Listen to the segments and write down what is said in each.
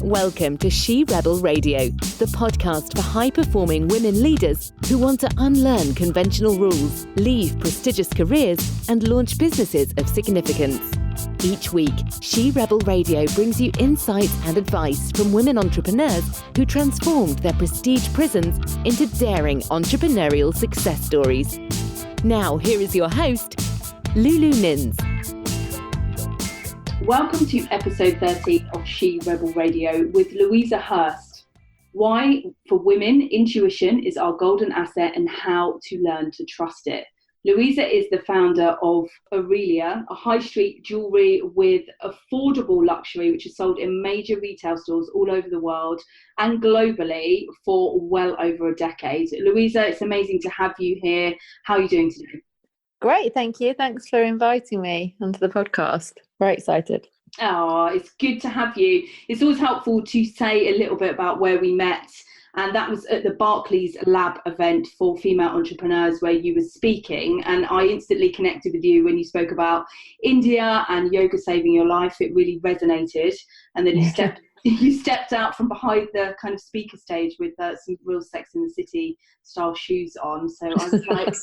Welcome to She Rebel Radio, the podcast for high-performing women leaders who want to unlearn conventional rules, leave prestigious careers, and launch businesses of significance. Each week, She Rebel Radio brings you insights and advice from women entrepreneurs who transformed their prestige prisons into daring entrepreneurial success stories. Now, here is your host, Lulu Nins. Welcome to episode 13 of She Rebel Radio with Louisa Hirst. Why, for women, intuition is our golden asset and how to learn to trust it. Louisa is the founder of Orelia, a high street jewellery with affordable luxury, which is sold in major retail stores all over the world and globally for well over a decade. Louisa, it's amazing to have you here. How are you doing today? Great, thank you. Thanks for inviting me onto the podcast. Very excited. Oh, it's good to have you. It's always helpful to say a little bit about where we met. And that was at the Barclays Lab event for female entrepreneurs where you were speaking. And I instantly connected with you when you spoke about India and yoga saving your life. It really resonated. And then you stepped out from behind the kind of speaker stage with some real Sex and the City style shoes on. So I was like,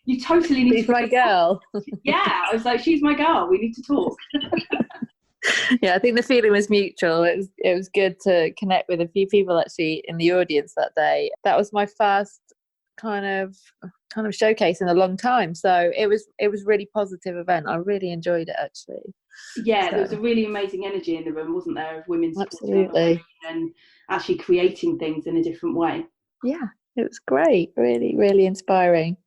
you totally need she's my girl. Yeah, I was like, she's my girl. We need to talk. Yeah, I think the feeling was mutual. It was good to connect with a few people actually in the audience that day. That was my first kind of showcase in a long time. So it was really positive event. I really enjoyed it actually. Yeah, there was a really amazing energy in the room, wasn't there, of women absolutely and actually creating things in a different way. Yeah, it was great. Really, really inspiring.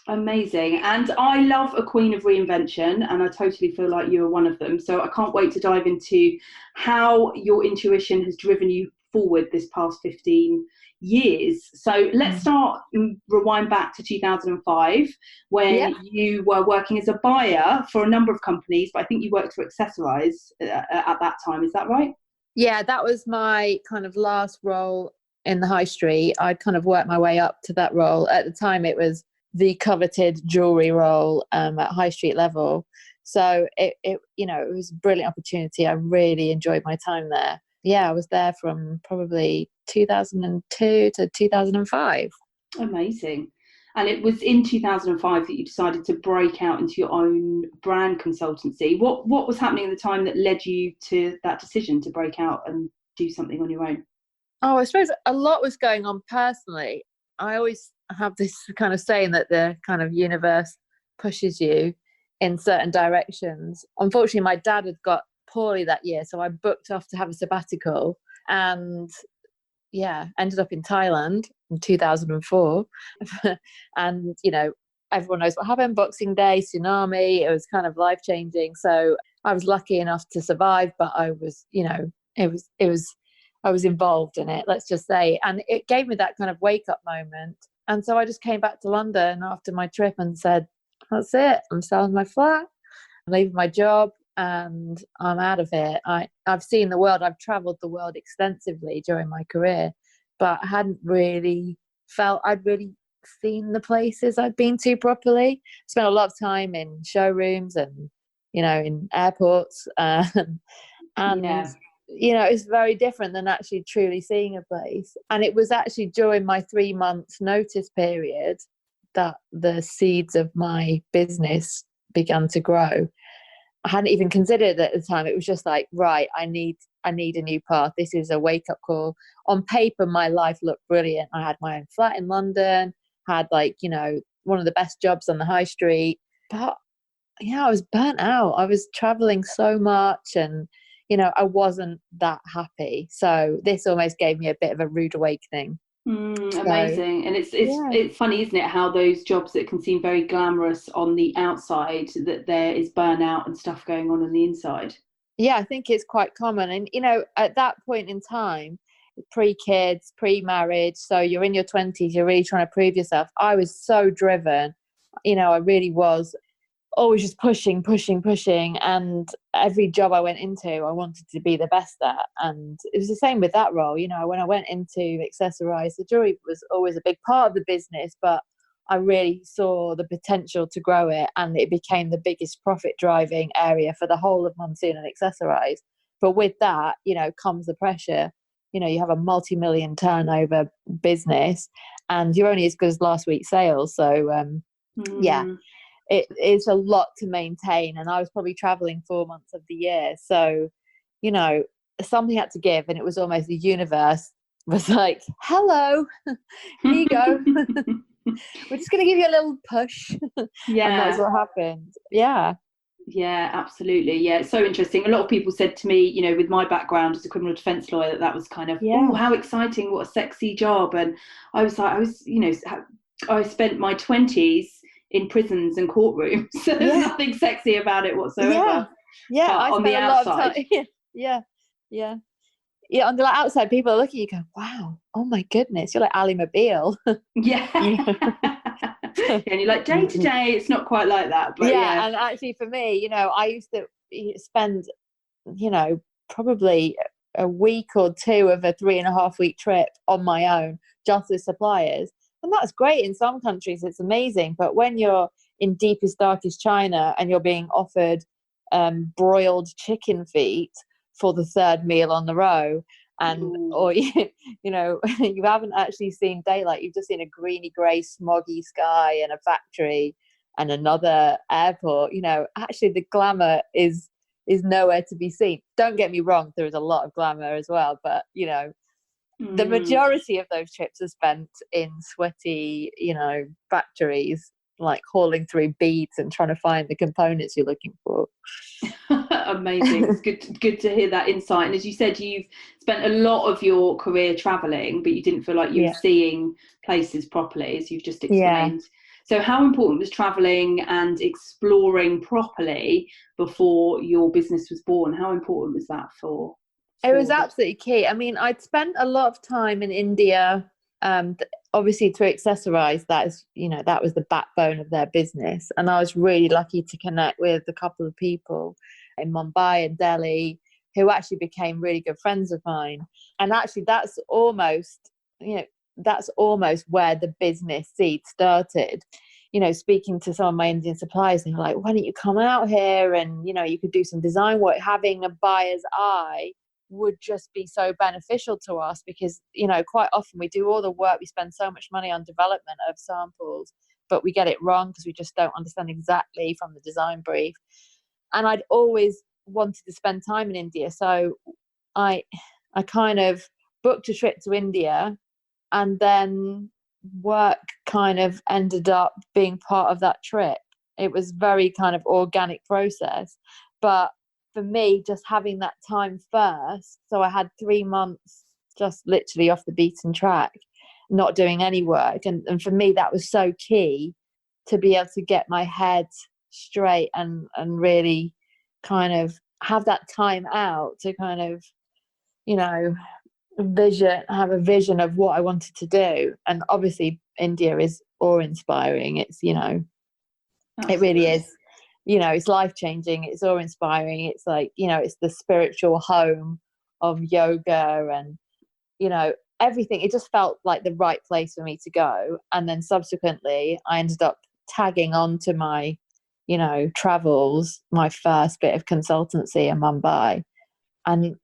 Amazing. And I love a queen of reinvention, and I totally feel like you are one of them. So I can't wait to dive into how your intuition has driven you forward this past 15 years. So let's start and rewind back to 2005 when you were working as a buyer for a number of companies, but I think you worked for Accessorize at that time. Is that right? Yeah, that was my kind of last role in the high street. I'd kind of worked my way up to that role. At the time, it was the coveted jewellery role at high street level. So it was a brilliant opportunity. I really enjoyed my time there. Yeah, I was there from probably 2002 to 2005. Amazing. And it was in 2005 that you decided to break out into your own brand consultancy. What was happening at the time that led you to that decision to break out and do something on your own? Oh, I suppose a lot was going on personally. I always have this kind of saying that the kind of universe pushes you in certain directions. Unfortunately, my dad had got poorly that year, so I booked off to have a sabbatical and ended up in Thailand in 2004. And everyone knows what happened. Boxing Day, tsunami, it was kind of life-changing. So I was lucky enough to survive, but I was I was involved in it, let's just say. And it gave me that kind of wake-up moment. And so I just came back to London after my trip and said, that's it. I'm selling my flat, I'm leaving my job, and I'm out of here. I've seen the world. I've travelled the world extensively during my career, but I hadn't really felt I'd really seen the places I'd been to properly. Spent a lot of time in showrooms and, in airports. It's very different than actually truly seeing a place. And it was actually during my 3-month notice period that the seeds of my business began to grow. I hadn't even considered it at the time. It was just like, right, I need a new path. This is a wake-up call. On paper, my life looked brilliant. I had my own flat in London, had one of the best jobs on the high street. But I was burnt out. I was traveling so much and I wasn't that happy. So this almost gave me a bit of a rude awakening. Amazing. And it's funny, isn't it, how those jobs that can seem very glamorous on the outside, that there is burnout and stuff going on the inside. Yeah, I think it's quite common. And, at that point in time, pre-kids, pre-marriage, so you're in your 20s, you're really trying to prove yourself. I was so driven. I really was. Always just pushing. And every job I went into, I wanted to be the best at. And it was the same with that role. When I went into Accessorize, the jewelry was always a big part of the business, but I really saw the potential to grow it. And it became the biggest profit driving area for the whole of Monsoon and Accessorize. But with that, comes the pressure. You have a multi-million turnover business and you're only as good as last week's sales. So yeah, it is a lot to maintain. And I was probably traveling 4 months of the year. So, something had to give, and it was almost the universe was like, hello, here you go. We're just going to give you a little push. Yeah. And that's what happened. Yeah. Yeah, absolutely. Yeah, it's so interesting. A lot of people said to me, with my background as a criminal defence lawyer, that was kind of, oh, how exciting, what a sexy job. And I was like, I spent my 20s in prisons and courtrooms. So there's nothing sexy about it whatsoever. Yeah, I on spent the a lot outside. of time. Yeah, on the outside, people are looking at you, go, wow, oh my goodness, you're like Ali Mobile. Yeah. And you're like, day to day, it's not quite like that. But yeah, and actually for me, I used to spend, probably a week or two of a 3.5 week trip on my own, just with suppliers. And that's great in some countries, it's amazing. But when you're in deepest, darkest China and you're being offered broiled chicken feet for the third meal on the row, or you haven't actually seen daylight, you've just seen a greeny grey smoggy sky and a factory and another airport, actually the glamour is nowhere to be seen. Don't get me wrong, there is a lot of glamour as well, but the majority of those trips are spent in sweaty factories, like hauling through beads and trying to find the components you're looking for. Amazing. It's good to hear that insight. And as you said, you've spent a lot of your career traveling, but you didn't feel like you were seeing places properly, as you've just explained. So how important was traveling and exploring properly before your business was born? How important was that for it was absolutely key. I mean, I'd spent a lot of time in India, obviously through Accessorize. That is, that was the backbone of their business. And I was really lucky to connect with a couple of people in Mumbai and Delhi who actually became really good friends of mine. And actually that's almost where the business seed started. Speaking to some of my Indian suppliers, they were like, why don't you come out here and, you could do some design work. Having a buyer's eye would just be so beneficial to us because, quite often we do all the work, we spend so much money on development of samples, but we get it wrong because we just don't understand exactly from the design brief. And I'd always wanted to spend time in India. So I kind of booked a trip to India, and then work kind of ended up being part of that trip. It was very kind of organic process. But for me, just having that time first, so I had 3 months just literally off the beaten track, not doing any work. And for me, that was so key to be able to get my head straight and really kind of have that time out to kind of, have a vision of what I wanted to do. And obviously India is awe-inspiring. It's, it really is. It's life-changing, it's awe-inspiring. It's like, it's the spiritual home of yoga and, everything. It just felt like the right place for me to go. And then subsequently I ended up tagging on to my, travels, my first bit of consultancy in Mumbai. And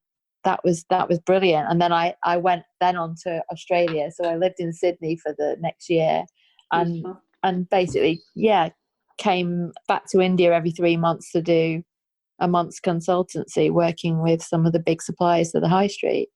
that was brilliant. And then I went then on to Australia. So I lived in Sydney for the next year and basically, came back to India every 3 months to do a month's consultancy, working with some of the big suppliers to the high street.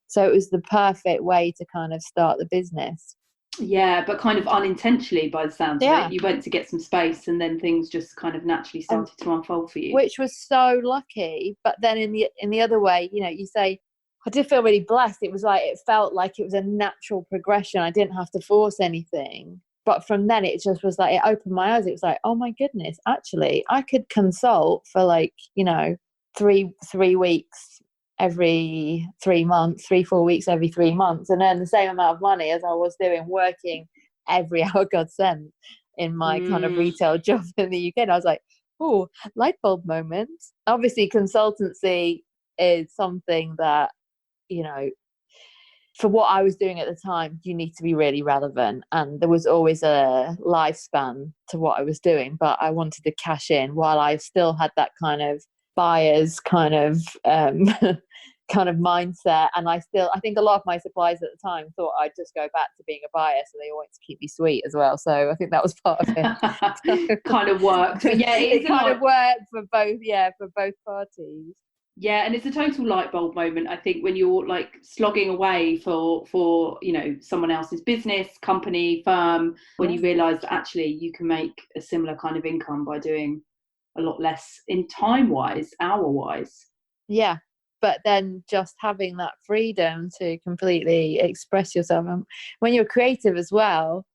So it was the perfect way to kind of start the business. Yeah, but kind of unintentionally by the sounds of it. You went to get some space and then things just kind of naturally started to unfold for you. Which was so lucky. But then in the other way, you say, I did feel really blessed. It was like, it felt like it was a natural progression. I didn't have to force anything. But from then it just was like, it opened my eyes. It was like, oh my goodness, actually I could consult for like, 3 weeks every 3 months, 4 weeks every 3 months, and earn the same amount of money as I was doing working every hour God sent in my kind of retail job in the UK. And I was like, oh, light bulb moment. Obviously consultancy is something that, for what I was doing at the time, you need to be really relevant. And there was always a lifespan to what I was doing, but I wanted to cash in while I still had that kind of buyer's kind of kind of mindset, and I think a lot of my suppliers at the time thought I'd just go back to being a buyer, so they wanted to keep me sweet as well. So I think that was part of it. Kind of worked, but yeah, it kind of worked for both parties. Yeah, and it's a total light bulb moment, I think, when you're like slogging away for someone else's business, company, firm, when you realise that actually you can make a similar kind of income by doing a lot less in time-wise, hour-wise. Yeah, but then just having that freedom to completely express yourself. And when you're creative as well,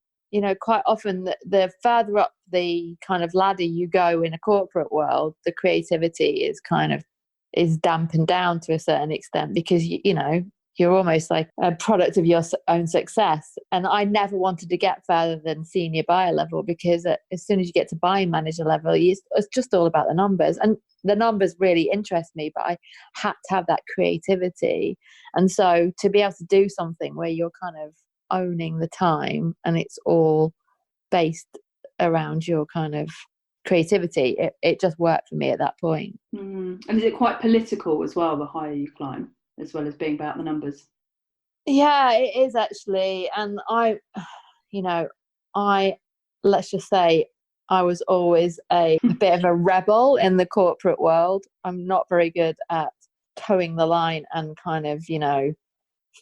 quite often the further up the kind of ladder you go in a corporate world, the creativity is dampened down to a certain extent, because you're almost like a product of your own success. And I never wanted to get further than senior buyer level, because as soon as you get to buying manager level, it's just all about the numbers, and the numbers really interest me, but I had to have that creativity. And so to be able to do something where you're kind of owning the time and it's all based around your kind of creativity, it just worked for me at that point. And is it quite political as well, the higher you climb, as well as being about the numbers? Yeah, it is actually. And I let's just say I was always a bit of a rebel in the corporate world. I'm not very good at towing the line and kind of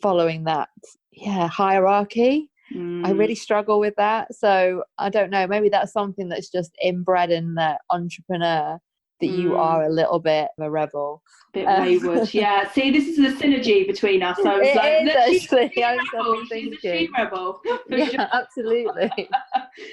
following that hierarchy. I really struggle with that. So I don't know, maybe that's something that's just inbred in the entrepreneur, that you are a little bit of a rebel. Bit wayward. Yeah. See, this is the synergy between us. I was she's a she rebel. Yeah, sure. Absolutely.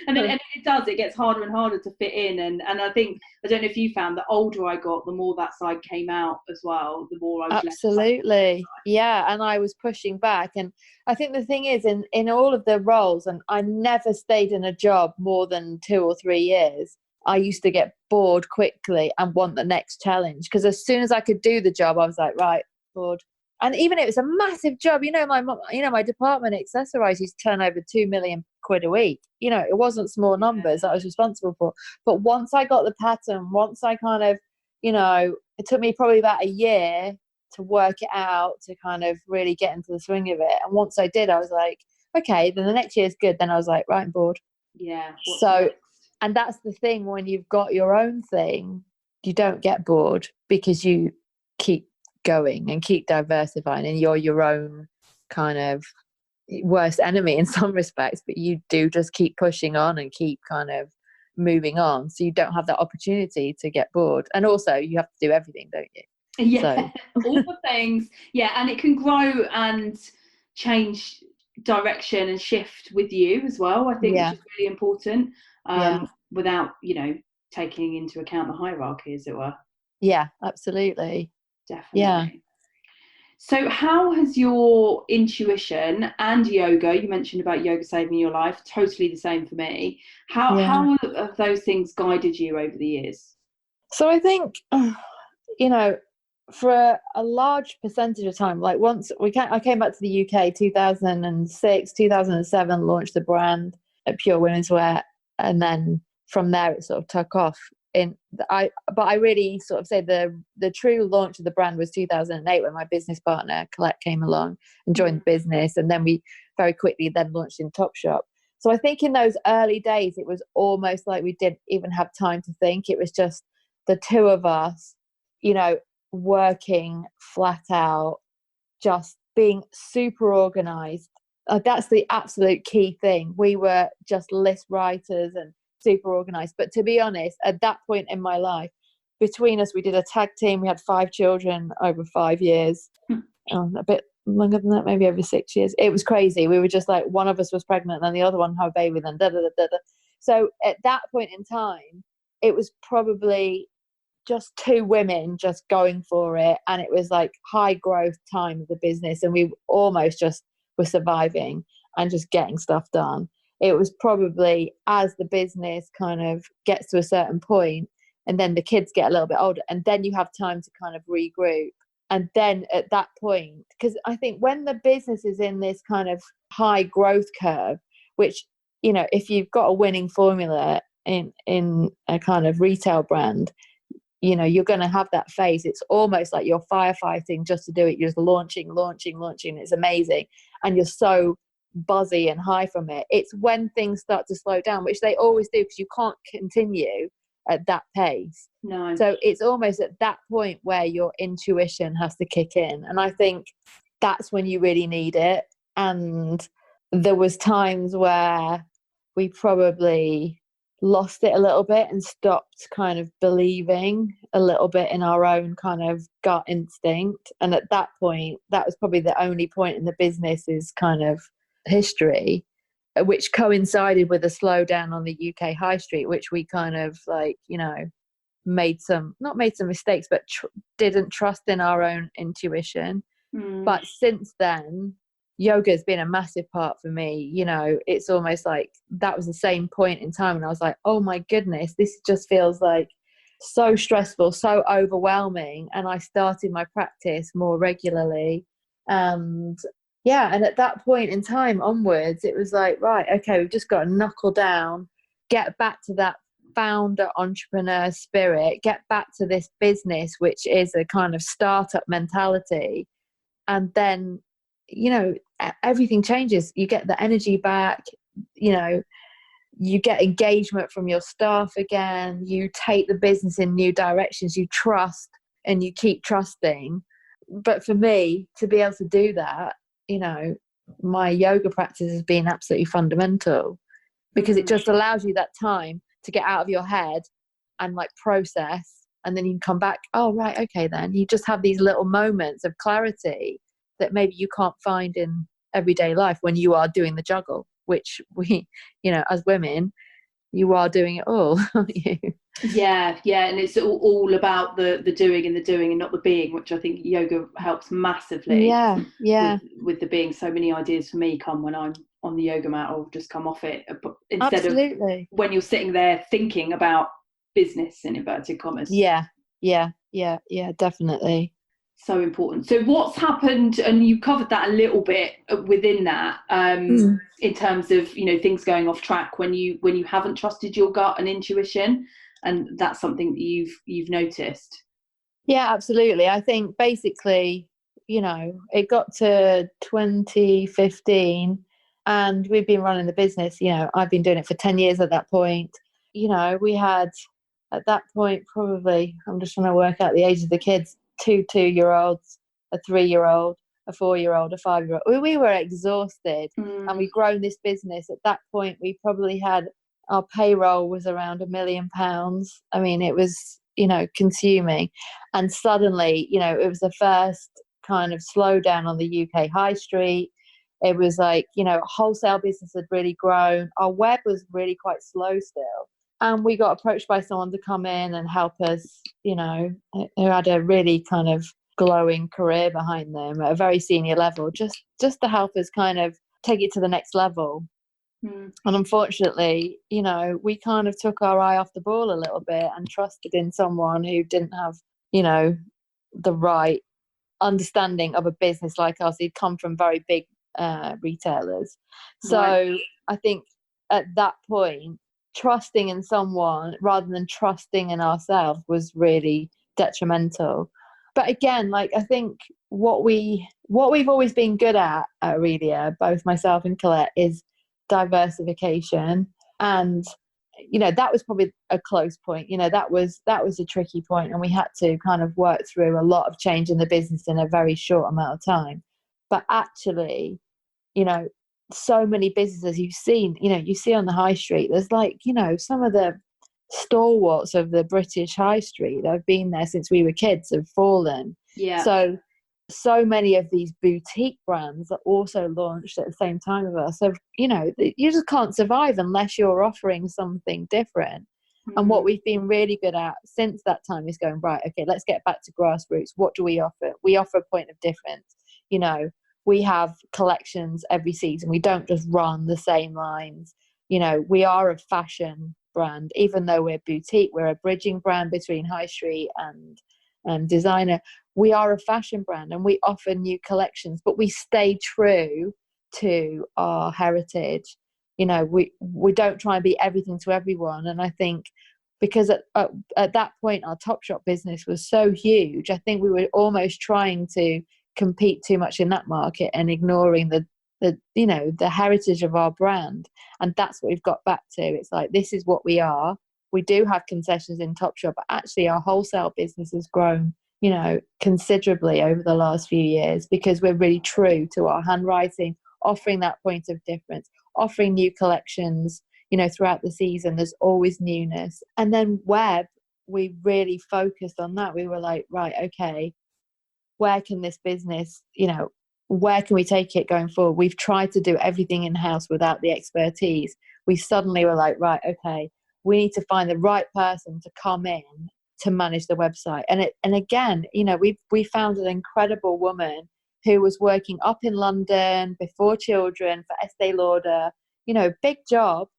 And then it gets harder and harder to fit in. And I think, I don't know if you found, the older I got, the more that side came out as well, the more I was absolutely. Yeah. And I was pushing back. And I think the thing is, in all of the roles, and I never stayed in a job more than 2 or 3 years, I used to get bored quickly and want the next challenge, because as soon as I could do the job, I was like, right, bored. And even if it's a massive job, my department Accessorize used to turn over 2 million quid a week. It wasn't small numbers that I was responsible for. But once I got the pattern, once I kind of, it took me probably about a year to work it out, to kind of really get into the swing of it. And once I did, I was like, okay, then the next year's good. Then I was like, right, I'm bored. Yeah. And that's the thing, when you've got your own thing, you don't get bored, because you keep going and keep diversifying, and you're your own kind of worst enemy in some respects, but you do just keep pushing on and keep kind of moving on. So you don't have that opportunity to get bored. And also you have to do everything, don't you? Yeah, so. All the things. Yeah, and it can grow and change direction and shift with you as well, I think, which is really important. Without taking into account the hierarchy, as it were. Yeah, absolutely. Definitely. Yeah. So how has your intuition and yoga, you mentioned about yoga saving your life, totally the same for me, how have those things guided you over the years? So I think for a large percentage of time, like once I came back to the UK 2006, 2007, launched the brand at Pure Women's Wear, and then from there it sort of took off. But I really sort of say the true launch of the brand was 2008, when my business partner Colette came along and joined the business, and then we very quickly then launched in Topshop. So I think in those early days it was almost like we didn't even have time to think. It was just the two of us, working flat out, just being super organized. That's the absolute key thing. We were just list writers and super organized. But to be honest, at that point in my life, between us, we did a tag team. We had 5 children over 5 years, a bit longer than that, maybe over 6 years. It was crazy. We were just like, one of us was pregnant and the other one had a baby, then da da da da da. So at that point in time, it was probably just 2 women just going for it, and it was like high growth time of the business, and we almost just were surviving and just getting stuff done. It was probably as the business kind of gets to a certain point, and then the kids get a little bit older, and then you have time to kind of regroup. And then at that point, because I think when the business is in this kind of high growth curve, which, if you've got a winning formula in a kind of retail brand, you're going to have that phase. It's almost like you're firefighting just to do it. You're just launching. It's amazing. And you're so buzzy and high from it. It's when things start to slow down, which they always do, because you can't continue at that pace. No. So it's almost at that point where your intuition has to kick in. And I think that's when you really need it. And there was times where we probably lost it a little bit and stopped kind of believing a little bit in our own kind of gut instinct. And at that point, that was probably the only point in the business's kind of history, which coincided with a slowdown on the UK high street, which we kind of not made some mistakes, but didn't trust in our own intuition. But since then, yoga has been a massive part for me. It's almost like that was the same point in time when I was like, oh my goodness, this just feels like so stressful, so overwhelming. And I started my practice more regularly. And at that point in time onwards, it was like, right, okay, we've just got to knuckle down, get back to that founder entrepreneur spirit, get back to this business, which is a kind of startup mentality. And then, everything changes. You get the energy back, you get engagement from your staff again, you take the business in new directions, you trust and you keep trusting. But for me to be able to do that, my yoga practice has been absolutely fundamental, because it just allows you that time to get out of your head and like process, and then you can come back, oh right, okay, then you just have these little moments of clarity that maybe you can't find in everyday life when you are doing the juggle, which we, as women, you are doing it all, aren't you? Yeah, and it's all about the doing and not the being, which I think yoga helps massively. Yeah. With the being, so many ideas for me come when I'm on the yoga mat, or just come off it, instead Absolutely. of when you're sitting there thinking about business in inverted commas. Yeah, definitely. So important. So what's happened, and you covered that a little bit within that, in terms of things going off track when you haven't trusted your gut and intuition, and that's something that you've noticed. Yeah, absolutely. I think basically, it got to 2015 and we've been running the business. I've been doing it for 10 years at that point. We had at that point, probably, I'm just trying to work out the age of the kids, 2 2-year-olds, a 3-year-old, a 4-year-old, a 5-year-old. We were exhausted, and we'd grown this business. At that point, we probably had, our payroll was around £1 million. I mean, it was, consuming. And suddenly, it was the first kind of slowdown on the UK high street. It was like, wholesale business had really grown. Our web was really quite slow still. And we got approached by someone to come in and help us, who had a really kind of glowing career behind them at a very senior level, just to help us kind of take it to the next level. And unfortunately, we kind of took our eye off the ball a little bit and trusted in someone who didn't have, the right understanding of a business like us. He'd come from very big retailers. So Right. I think at that point, trusting in someone rather than trusting in ourselves was really detrimental. But again, I think what we've always been good at Orelia, both myself and Colette, is diversification. And that was probably a close point. That was a tricky point, and we had to kind of work through a lot of change in the business in a very short amount of time. But actually, so many businesses you see on the high street, there's some of the stalwarts of the British high street that have been there since we were kids have fallen. Yeah. So many of these boutique brands that also launched at the same time of us. So, you just can't survive unless you're offering something different. And what we've been really good at since that time is going, right, okay, let's get back to grassroots. What do we offer? We offer a point of difference. We have collections every season. We don't just run the same lines. We are a fashion brand. Even though we're boutique, we're a bridging brand between high street and designer. We are a fashion brand, and we offer new collections, but we stay true to our heritage. We don't try and be everything to everyone. And I think because at that point our Topshop business was so huge. I think we were almost trying to compete too much in that market and ignoring the heritage of our brand. And that's what we've got back to. It's like, this is what we are. We do have concessions in Topshop, but actually our wholesale business has grown, considerably over the last few years, because we're really true to our handwriting, offering that point of difference, offering new collections, throughout the season. There's always newness. And then web, we really focused on that. We were like, right, okay, where can this business, where can we take it going forward? We've tried to do everything in-house without the expertise. We suddenly were like, right, okay, we need to find the right person to come in to manage the website. And again, we found an incredible woman who was working up in London before children for Estee Lauder, big job.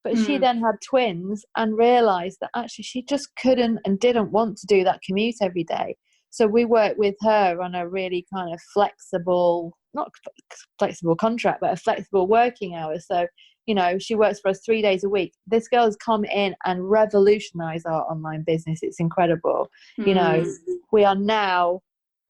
But she then had twins and realised that actually she just couldn't and didn't want to do that commute every day. So we worked with her on a really kind of flexible, not flexible contract, but a flexible working hours. So, she works for us 3 days a week. This girl has come in and revolutionised our online business. It's incredible. We are now,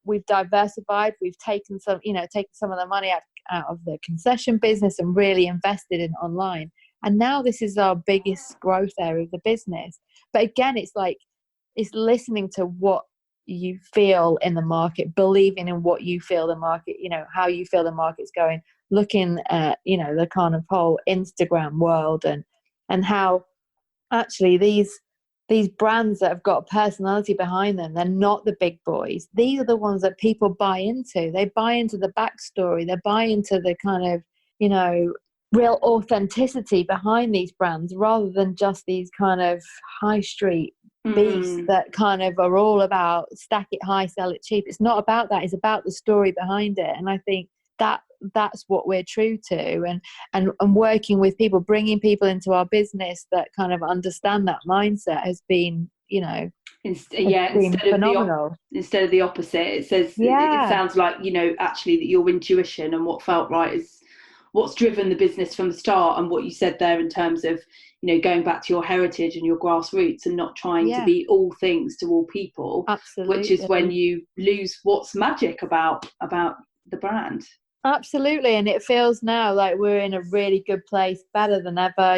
we've diversified. We've taken some of the money out of the concession business and really invested in online. And now this is our biggest growth area of the business. But again, it's listening to what you feel in the market, believing in what you feel the market, how you feel the market's going, looking at, the kind of whole Instagram world and how actually these brands that have got personality behind them, they're not the big boys. These are the ones that people buy into. They buy into the backstory. They buy into the kind of, real authenticity behind these brands, rather than just these kind of high street beasts that kind of are all about stack it high, sell it cheap. It's not about that. It's about the story behind it. And I think that's what we're true to, and working with people, bringing people into our business that kind of understand that mindset has been, phenomenal. Instead of the opposite, it says, it sounds like, actually that your intuition and what felt right is what's driven the business from the start. And what you said there in terms of, going back to your heritage and your grassroots and not trying to be all things to all people. Absolutely. Which is when you lose what's magic about the brand. Absolutely. And it feels now like we're in a really good place, better than ever,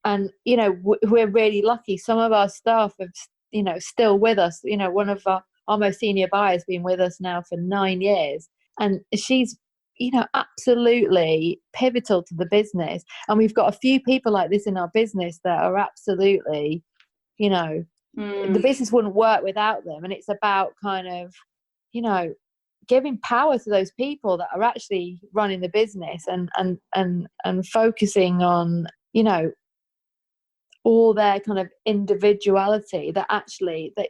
and, we're really lucky. Some of our staff have, still with us. One of our most senior buyers been with us now for 9 years, and she's, absolutely pivotal to the business. And we've got a few people like this in our business that are absolutely, the business wouldn't work without them. And it's about kind of, giving power to those people that are actually running the business and focusing on, all their kind of individuality, that actually that,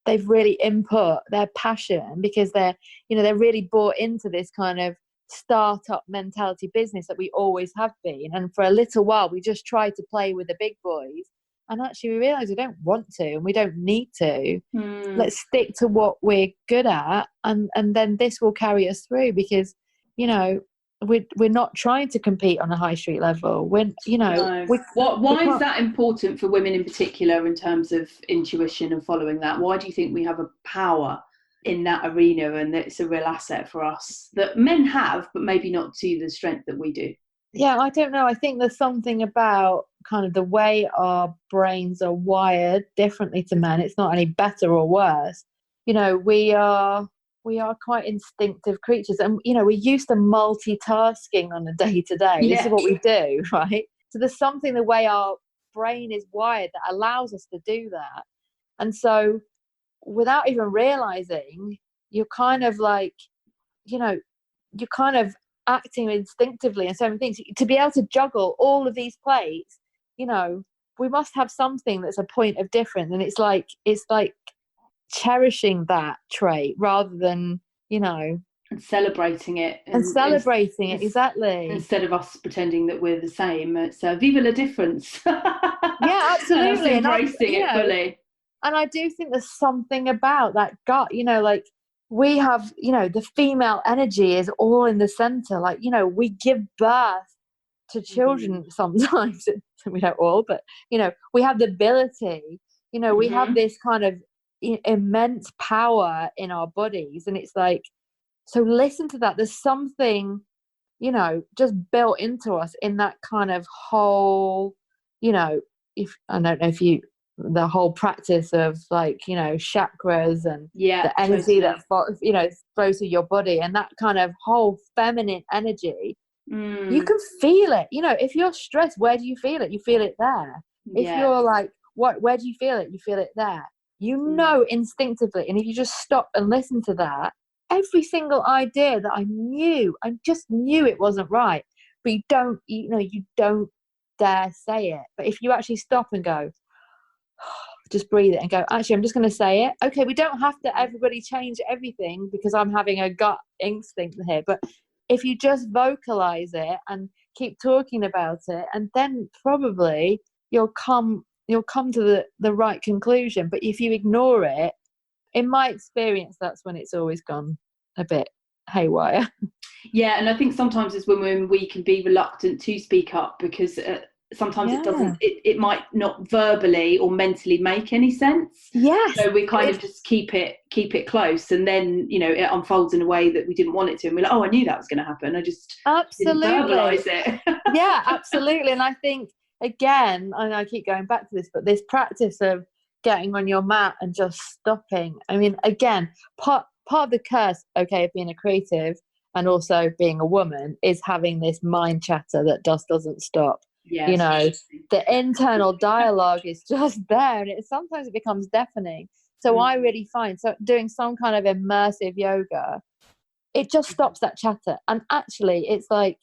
they've really input their passion, because they're really bought into this kind of startup mentality business that we always have been. And for a little while we just tried to play with the big boys, and actually we realized we don't want to and we don't need to. Let's stick to what we're good at, and then this will carry us through, because we're not trying to compete on a high street level. Why is that important for women in particular, in terms of intuition and following that? Why do you think we have a power in that arena, and that it's a real asset for us that men have, but maybe not to the strength that we do? Yeah, I don't know. I think there's something about kind of the way our brains are wired differently to men. It's not any better or worse. We are quite instinctive creatures, and we're used to multitasking on a day-to-day. This is what we do, right? So there's something, the way our brain is wired, that allows us to do that. And so without even realizing, you're kind of like, you're kind of acting instinctively and certain things. To be able to juggle all of these plates, we must have something that's a point of difference. And it's like cherishing that trait rather than, and celebrating it. Exactly. Instead of us pretending that we're the same. It's viva la difference. Yeah, absolutely. And us embracing it fully. And I do think there's something about that gut, like we have, the female energy is all in the center. Like, we give birth to children sometimes. We don't all, but we have the ability, we have this kind of immense power in our bodies, and it's like, so listen to that. There's something just built into us in that kind of whole, if I don't know if the whole practice of like, chakras and the energy that flows through your body, and that kind of whole feminine energy. You can feel it. If you're stressed, where do you feel it? You feel it there. If you're like, where do you feel it? You feel it there. Instinctively. And if you just stop and listen to that, every single idea that I just knew it wasn't right, but you don't dare say it. But if you actually stop and go, just breathe it and go, actually, I'm just going to say it. Okay, we don't have to everybody change everything because I'm having a gut instinct here. But if you just vocalize it and keep talking about it, and then probably you'll come to the right conclusion. But if you ignore it, in my experience, that's when it's always gone a bit haywire. Yeah, and I think sometimes as women we can be reluctant to speak up because sometimes it doesn't, it might not verbally or mentally make any sense. Yes. So we kind of just keep it close, and then it unfolds in a way that we didn't want it to, and we're like, oh, I knew that was going to happen, I just didn't verbalise it. Yeah, absolutely. And I think, again, and I keep going back to this, but this practice of getting on your mat and just stopping. I mean, again, part of the curse, of being a creative and also being a woman is having this mind chatter that just doesn't stop. Yes. The internal dialogue is just there, and sometimes it becomes deafening. So I really find, doing some kind of immersive yoga, it just stops that chatter. And actually it's like,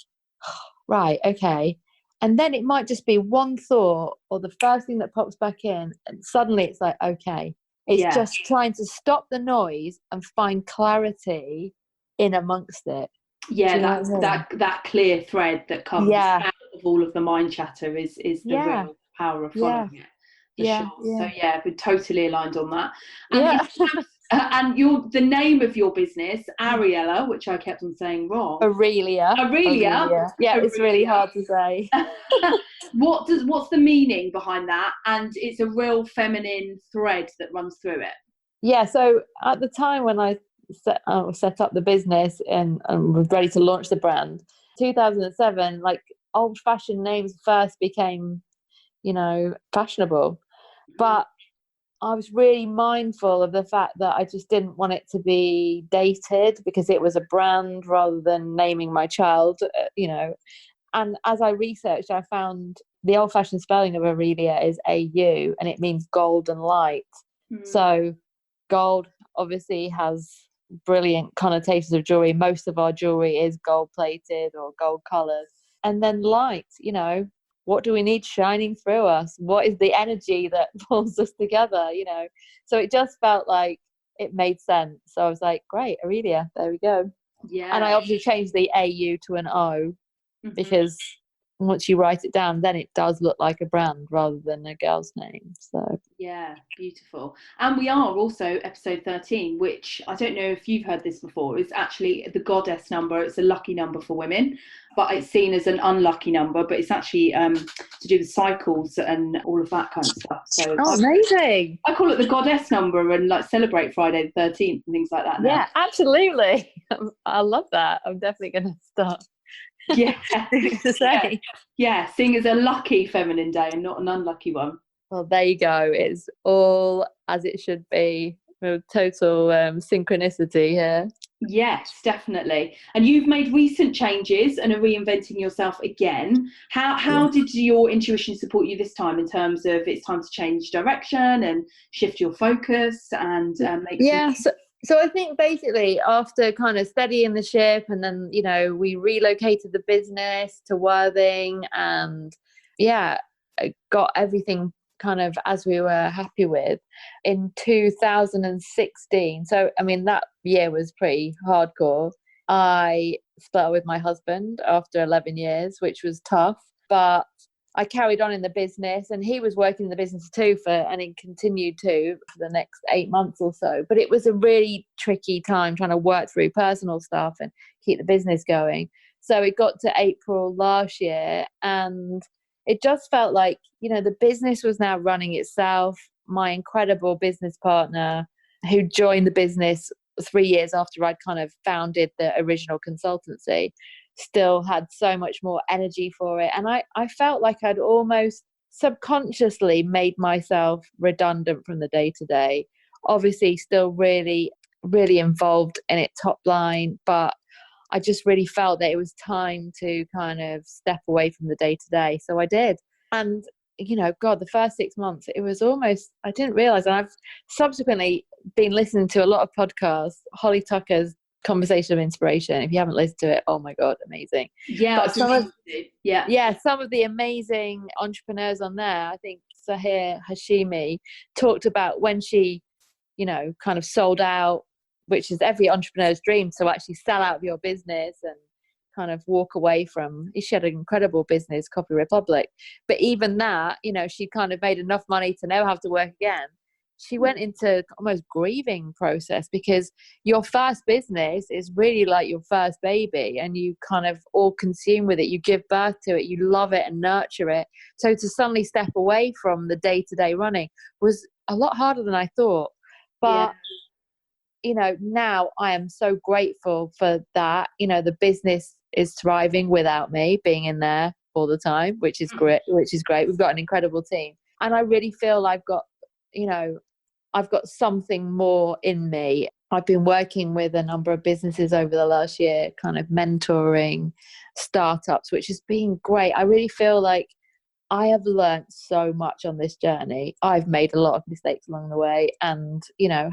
right, okay. And then it might just be one thought or the first thing that pops back in, and suddenly it's like, okay, it's just trying to stop the noise and find clarity in amongst it. Yeah, that clear thread that comes out of all of the mind chatter is the real power of following it. Sure. So we're totally aligned on that. And the name of your business, Oriela, which I kept on saying wrong. Orelia. Yeah, it's really hard to say. What's the meaning behind that? And it's a real feminine thread that runs through it. Yeah. So at the time when I set up the business and was ready to launch the brand, 2007, like old-fashioned names first became, fashionable. But I was really mindful of the fact that I just didn't want it to be dated because it was a brand rather than naming my child, And as I researched, I found the old-fashioned spelling of Orelia is AU, and it means golden light. So gold obviously has brilliant connotations of jewelry. Most of our jewelry is gold-plated or gold colours. And then light, what do we need shining through us? What is the energy that pulls us together, So it just felt like it made sense. So I was like, great, Orelia, there we go. Yeah. And I obviously changed the AU to an O because once you write it down, then it does look like a brand rather than a girl's name. So yeah, beautiful. And we are also episode 13, which I don't know if you've heard this before, is actually the goddess number. It's a lucky number for women, but it's seen as an unlucky number, but it's actually to do with cycles and all of that kind of stuff. So amazing. I call it the goddess number and like celebrate Friday the 13th and things like that now. Yeah, absolutely. I love that. I'm definitely going to start. To say. Yeah, seeing as a lucky feminine day and not an unlucky one. Well, there you go. It's all as it should be. Total synchronicity here. Yes, definitely. And you've made recent changes and are reinventing yourself again. How did your intuition support you this time in terms of it's time to change direction and shift your focus and make So I think basically after kind of steadying the ship, and then, we relocated the business to Worthing, and got everything kind of as we were happy with in 2016. So, I mean, that year was pretty hardcore. I split up with my husband after 11 years, which was tough, but I carried on in the business, and he was working in the business too and he continued to for the next 8 months or so. But it was a really tricky time trying to work through personal stuff and keep the business going. So it got to April last year, and it just felt like, the business was now running itself. My incredible business partner, who joined the business 3 years after I'd kind of founded the original consultancy, still had so much more energy for it. And I felt like I'd almost subconsciously made myself redundant from the day-to-day. Obviously still really, really involved in it top line, but I just really felt that it was time to kind of step away from the day-to-day. So I did. And God, the first 6 months, it was almost, I didn't realize. And I've subsequently been listening to a lot of podcasts. Holly Tucker's Conversation of Inspiration. If you haven't listened to it, oh my God, amazing. Yeah, but some of the amazing entrepreneurs on there, I think Sahir Hashimi talked about when she, kind of sold out, which is every entrepreneur's dream, to actually sell out of your business and kind of walk away from. She had an incredible business, Coffee Republic, but even that, she kind of made enough money to never have to work again. She went into almost grieving process, because your first business is really like your first baby, and you kind of all consume with it. You give birth to it, you love it and nurture it. So to suddenly step away from the day-to-day running was a lot harder than I thought. But now I am so grateful for that. The business is thriving without me being in there all the time, which is great. We've got an incredible team, and I really feel I've got something more in me. I've been working with a number of businesses over the last year, kind of mentoring startups, which has been great. I really feel like I have learned so much on this journey. I've made a lot of mistakes along the way and,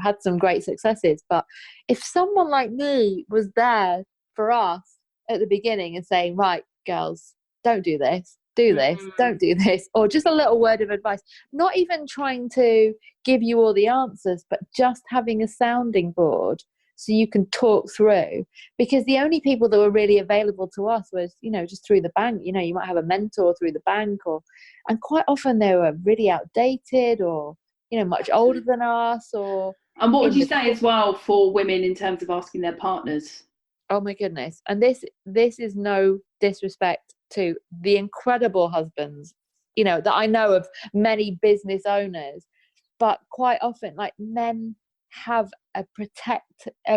had some great successes. But if someone like me was there for us at the beginning and saying, right, girls, don't do this, do this, don't do this, or just a little word of advice, not even trying to give you all the answers, but just having a sounding board so you can talk through. Because the only people that were really available to us was, just through the bank. You might have a mentor through the bank, and quite often they were really outdated or, much older than us. And what would you say as well for women in terms of asking their partners? Oh my goodness. And this is no disrespect to the incredible husbands, that I know of, many business owners, but quite often, like, men have a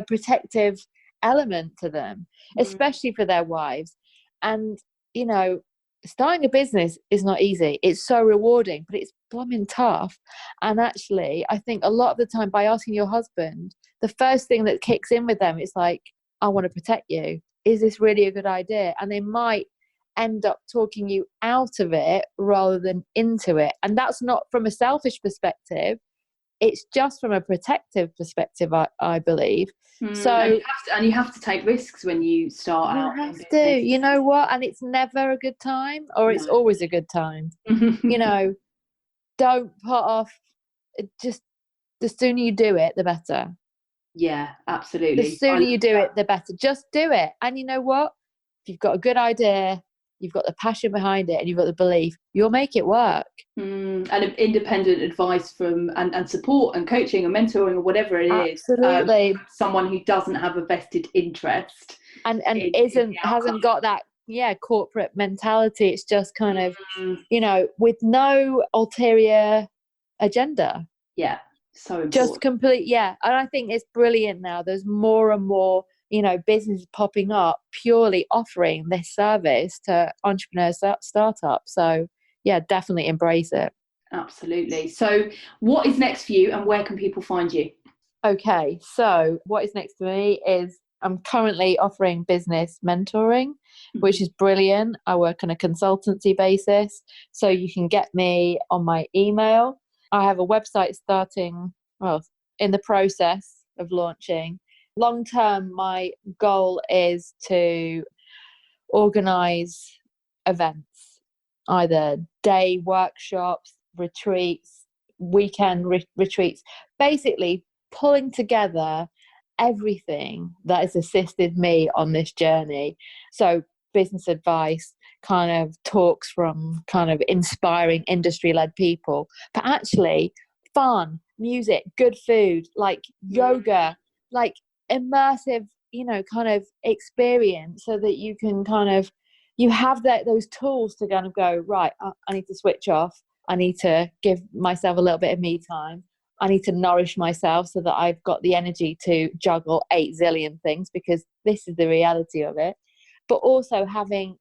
protective element to them, especially for their wives. And starting a business is not easy. It's so rewarding, but it's blooming tough. And actually, I think a lot of the time, by asking your husband, the first thing that kicks in with them is like, I want to protect you. Is this really a good idea? And they might end up talking you out of it rather than into it. And that's not from a selfish perspective. It's just from a protective perspective, I believe. So and you have to take risks when you start out. You have to. You know what? And it's never a good time, or it's always a good time. Don't put off. Just the sooner you do it, the better. Yeah, absolutely. The sooner you do it, the better. Just do it. And you know what? If you've got a good idea, you've got the passion behind it, and you've got the belief, you'll make it work. And independent advice from and support and coaching and mentoring or whatever it is. Absolutely. Someone who doesn't have a vested interest and hasn't got that corporate mentality. It's just kind of with no ulterior agenda. Yeah, so important. Just complete. And I think it's brilliant now. There's more and more businesses popping up purely offering this service to entrepreneurs, startups. So definitely embrace it. Absolutely. So what is next for you, and where can people find you? Okay, so what is next for me is I'm currently offering business mentoring, which is brilliant. I work on a consultancy basis, so you can get me on my email. I have a website in the process of launching. Long term, my goal is to organise events, either day workshops, retreats, weekend retreats, basically pulling together everything that has assisted me on this journey. So business advice, kind of talks from kind of inspiring industry-led people, but actually fun, music, good food, like yoga, like immersive kind of experience so that you can you have those tools to kind of go, right, I need to switch off. I need to give myself a little bit of me time. I need to nourish myself so that I've got the energy to juggle 8 zillion things, because this is the reality of it. But also having,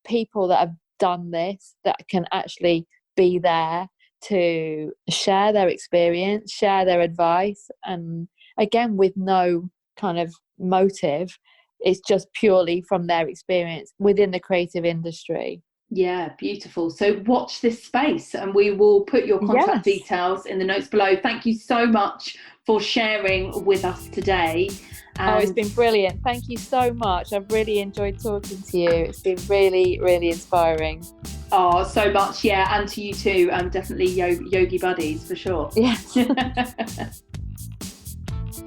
people that have done this, that can actually be there to share their experience, share their advice. And again, with no kind of motive, it's just purely from their experience within the creative industry. Yeah, beautiful. So watch this space, and we will put your contact details in the notes below. Thank you so much for sharing with us today. It's been brilliant. Thank you so much. I've really enjoyed talking to you. It's been really, really inspiring. Oh, so much. Yeah, and to you too. Definitely yogi buddies for sure. Yes.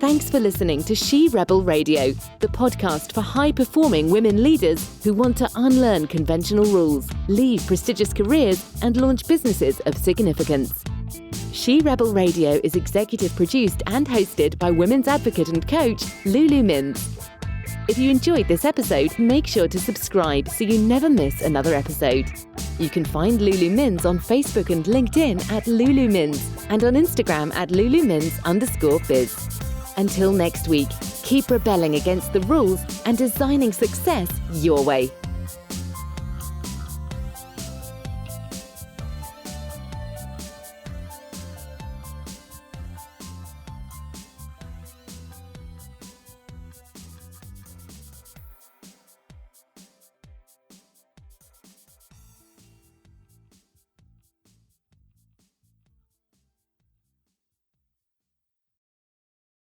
Thanks for listening to She Rebel Radio, the podcast for high-performing women leaders who want to unlearn conventional rules, leave prestigious careers, and launch businesses of significance. She Rebel Radio is executive produced and hosted by women's advocate and coach Lulu Mins. If you enjoyed this episode, make sure to subscribe so you never miss another episode. You can find Lulu Mins on Facebook and LinkedIn at Lulu Mins, and on Instagram at LuluMins_biz. Until next week, keep rebelling against the rules and designing success your way.